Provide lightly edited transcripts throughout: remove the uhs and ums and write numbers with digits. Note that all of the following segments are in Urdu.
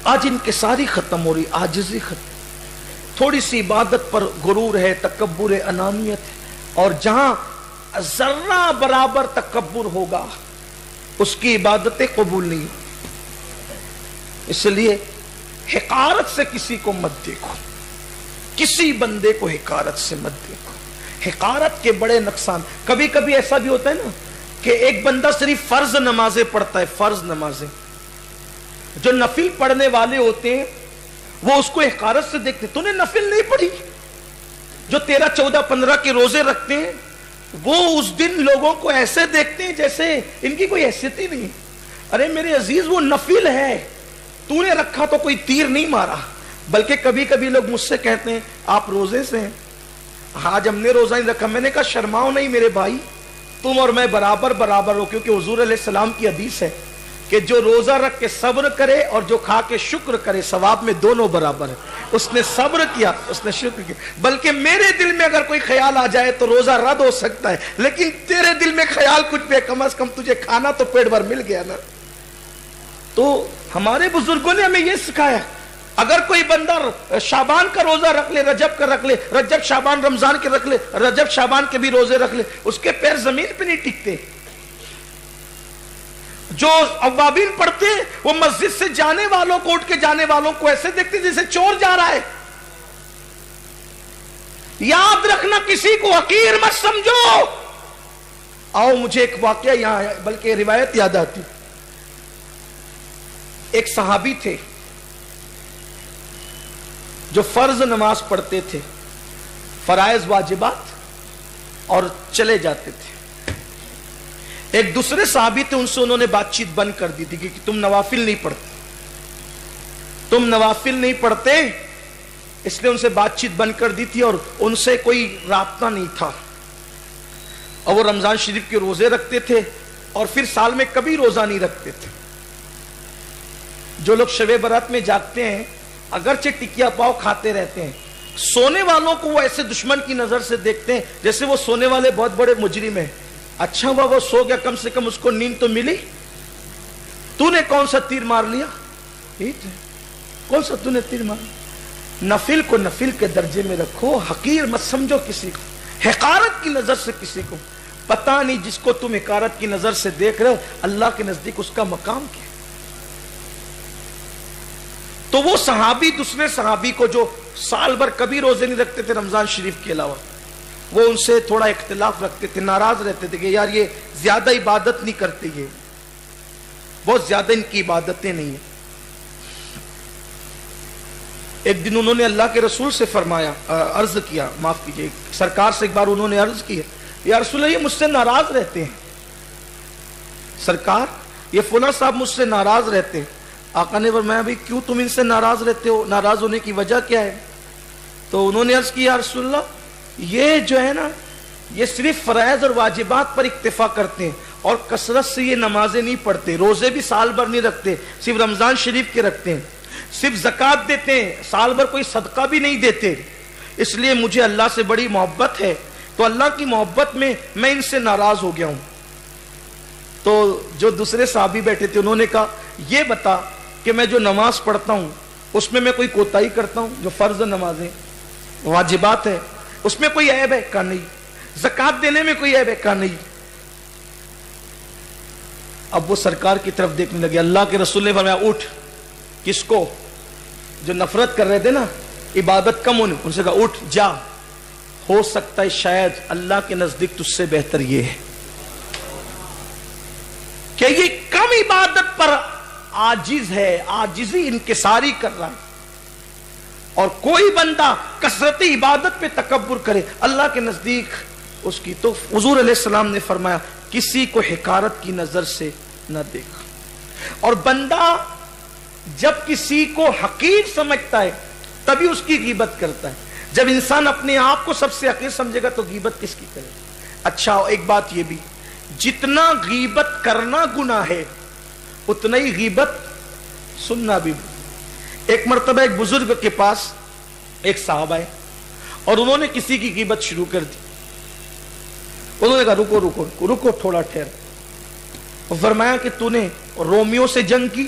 آج انکساری ختم ہو رہی، عاجزی ختم، تھوڑی سی عبادت پر غرور ہے، تکبر انانیت ہے، اور جہاں ذرہ برابر تکبر ہوگا اس کی عبادتیں قبول نہیں. اس لیے حقارت سے کسی کو مت دیکھو، کسی بندے کو حقارت سے مت دیکھو. حقارت کے بڑے نقصان. کبھی کبھی ایسا بھی ہوتا ہے نا کہ ایک بندہ صرف فرض نمازیں پڑھتا ہے، فرض نمازیں، جو نفل پڑھنے والے ہوتے ہیں وہ اس کو حقارت سے دیکھتے، تو نے نفل نہیں پڑھی. جو 13, 14, 15 کے روزے رکھتے ہیں وہ اس دن لوگوں کو ایسے دیکھتے ہیں جیسے ان کی کوئی حیثیت ہی نہیں. ارے میرے عزیز وہ نفل ہے، تو نے رکھا تو کوئی تیر نہیں مارا. بلکہ کبھی کبھی لوگ مجھ سے کہتے ہیں آپ روزے سے ہیں، آج ہم نے روزہ نہیں رکھا. میں نے کہا شرماؤ نہیں میرے بھائی، تم اور میں برابر برابر ہو، کیونکہ حضور علیہ السلام کی حدیث ہے کہ جو روزہ رکھ کے صبر کرے اور جو کھا کے شکر کرے ثواب میں دونوں برابر ہے. اس نے صبر کیا، اس نے شکر کیا. بلکہ میرے دل میں اگر کوئی خیال آ جائے تو روزہ رد ہو سکتا ہے، لیکن تیرے دل میں خیال کچھ بھی، کم از کم تجھے کھانا تو پیٹ بھر مل گیا نا. تو ہمارے بزرگوں نے ہمیں یہ سکھایا، اگر کوئی بندہ شعبان کا روزہ رکھ لے، رجب کا رکھ لے، رجب شعبان رمضان کے رکھ لے، رجب شعبان کے بھی روزے رکھ لے، اس کے پیر زمین پہ نہیں ٹکتے. جو اوابین پڑھتے ہیں وہ مسجد سے جانے والوں کو، اٹھ کے جانے والوں کو ایسے دیکھتے ہیں جیسے چور جا رہا ہے. یاد رکھنا کسی کو حقیر مت سمجھو. آؤ مجھے ایک واقعہ یہاں بلکہ روایت یاد آتی. ایک صحابی تھے جو فرض نماز پڑھتے تھے، فرائض واجبات، اور چلے جاتے تھے. ایک دوسرے صحابی تھے، ان سے انہوں نے بات چیت بند کر دی تھی کہ تم نوافل نہیں پڑھتے، تم نوافل نہیں پڑھتے، اس لیے ان سے بات چیت بند کر دی تھی اور ان سے کوئی رابطہ نہیں تھا. اور وہ رمضان شریف کے روزے رکھتے تھے اور پھر سال میں کبھی روزہ نہیں رکھتے تھے. جو لوگ شب برات میں جاگتے ہیں اگرچہ ٹکیا پاؤ کھاتے رہتے ہیں، سونے والوں کو وہ ایسے دشمن کی نظر سے دیکھتے ہیں جیسے وہ سونے والے بہت بڑے مجرم ہیں. اچھا ہوا وہ سو گیا، کم سے کم اس کو نیند تو ملی. تو نے کون سا تیر مار لیا؟ کون سا تو نے تیر مار؟ نفل کو نفل کے درجے میں رکھو، حقیر مت سمجھو کسی کو، حقارت کی نظر سے کسی کو. پتہ نہیں جس کو تم حقارت کی نظر سے دیکھ رہے ہو اللہ کے نزدیک اس کا مقام کیا. تو وہ صحابی دوسرے صحابی کو جو سال بھر کبھی روزے نہیں رکھتے تھے رمضان شریف کے علاوہ، وہ ان سے تھوڑا اختلاف رکھتے تھے، ناراض رہتے تھے کہ یار یہ زیادہ عبادت نہیں کرتے، یہ بہت زیادہ ان کی عبادتیں نہیں ہیں. ایک دن انہوں نے اللہ کے رسول سے فرمایا، عرض کیا، معاف کیجئے، سرکار سے ایک بار انہوں نے عرض کی، یا رسول اللہ یہ مجھ سے ناراض رہتے ہیں، سرکار یہ فلاں صاحب مجھ سے ناراض رہتے ہیں. آقا نے فرمایا بھئی کیوں تم ان سے ناراض رہتے ہو، ناراض ہونے کی وجہ کیا ہے؟ تو انہوں نے عرض کی یا رسول اللہ یہ جو ہے نا یہ صرف فرائض اور واجبات پر اکتفا کرتے ہیں اور کثرت سے یہ نمازیں نہیں پڑھتے، روزے بھی سال بھر نہیں رکھتے، صرف رمضان شریف کے رکھتے ہیں، صرف زکوٰۃ دیتے ہیں، سال بھر کوئی صدقہ بھی نہیں دیتے. اس لیے مجھے اللہ سے بڑی محبت ہے، تو اللہ کی محبت میں میں ان سے ناراض ہو گیا ہوں. تو جو دوسرے صحابی بیٹھے تھے انہوں نے کہا یہ بتا کہ میں جو نماز پڑھتا ہوں اس میں کوئی کوتاہی کرتا ہوں؟ جو فرض نمازیں واجبات ہیں اس میں کوئی عیب ہے؟ کہا نہیں. زکوٰۃ دینے میں کوئی عیب ہے؟ کہا نہیں. اب وہ سرکار کی طرف دیکھنے لگے. اللہ کے رسول نے فرمایا اٹھ. کس کو؟ جو نفرت کر رہے تھے نا عبادت کم ہونے، ان سے کہا اٹھ جا، ہو سکتا ہے شاید اللہ کے نزدیک تجھ سے بہتر یہ ہے کہ یہ کم عبادت پر عاجز ہے، عاجزی انکساری کر رہا ہے. اور کوئی بندہ کثرت عبادت پہ تکبر کرے اللہ کے نزدیک اس کی، تو حضور علیہ السلام نے فرمایا کسی کو حقارت کی نظر سے نہ دیکھا. اور بندہ جب کسی کو حقیر سمجھتا ہے تبھی اس کی غیبت کرتا ہے. جب انسان اپنے آپ کو سب سے حقیر سمجھے گا تو غیبت کس کی کرے؟ اچھا ایک بات یہ بھی، جتنا غیبت کرنا گناہ ہے اتنا ہی غیبت سننا بھی. ایک مرتبہ ایک بزرگ کے پاس ایک صاحب آئے اور انہوں نے کسی کی غیبت شروع کر دی. انہوں نے کہا رکو رکو رکو تھوڑا ٹھہر. فرمایا کہ تو نے رومیو سے جنگ کی،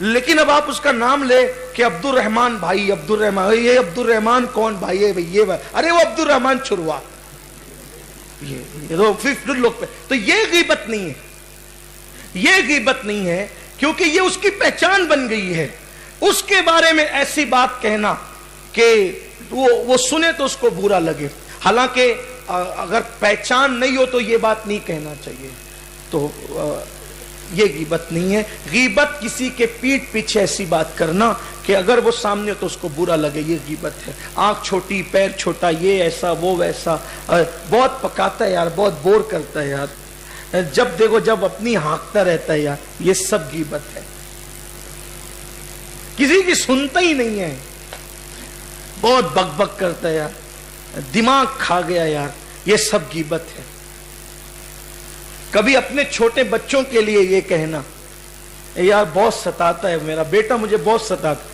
لیکن اب آپ اس کا نام لے کہ عبد الرحمان بھائی، عبد الرحمان، یہ عبد الرحمان کون بھائی ہے بھائی؟ یہ ارے وہ عبد الرحمان چھروا، یہ تو لوگ پہ، تو یہ غیبت نہیں ہے، یہ غیبت نہیں ہے، کیونکہ یہ اس کی پہچان بن گئی ہے۔ اس کے بارے میں ایسی بات کہنا کہ وہ سنے تو اس کو برا لگے، حالانکہ اگر پہچان نہیں ہو تو یہ بات نہیں کہنا چاہیے، تو یہ غیبت نہیں ہے۔ غیبت کسی کے پیٹھ پیچھے ایسی بات کرنا کہ اگر وہ سامنے تو اس کو برا لگے، یہ غیبت ہے۔ آنکھ چھوٹی، پیر چھوٹا، یہ ایسا وہ ویسا، بہت پکاتا ہے یار، بہت بور کرتا ہے یار، جب دیکھو جب اپنی ہانکتا رہتا ہے یار، یہ سب غیبت ہے۔ کسی کی سنتا ہی نہیں ہے، بہت بک بک کرتا ہے یار، دماغ کھا گیا یار، یہ سب غیبت ہے۔ کبھی اپنے چھوٹے بچوں کے لیے یہ کہنا یار بہت ستاتا ہے میرا بیٹا، مجھے بہت ستاتا،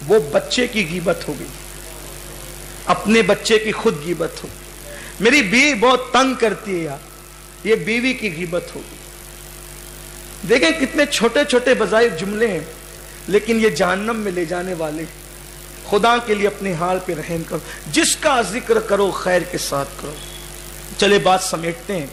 وہ بچے کی غیبت ہو گئی، اپنے بچے کی خود غیبت ہو گئی۔ میری بیوی بہت تنگ کرتی ہے یار، یہ بیوی کی غیبت ہو گئی۔ دیکھیں کتنے چھوٹے چھوٹے بظاہر جملے ہیں، لیکن یہ جہنم میں لے جانے والے۔ خدا کے لیے اپنے حال پہ رحم کرو، جس کا ذکر کرو خیر کے ساتھ کرو۔ چلے بات سمیٹتے ہیں۔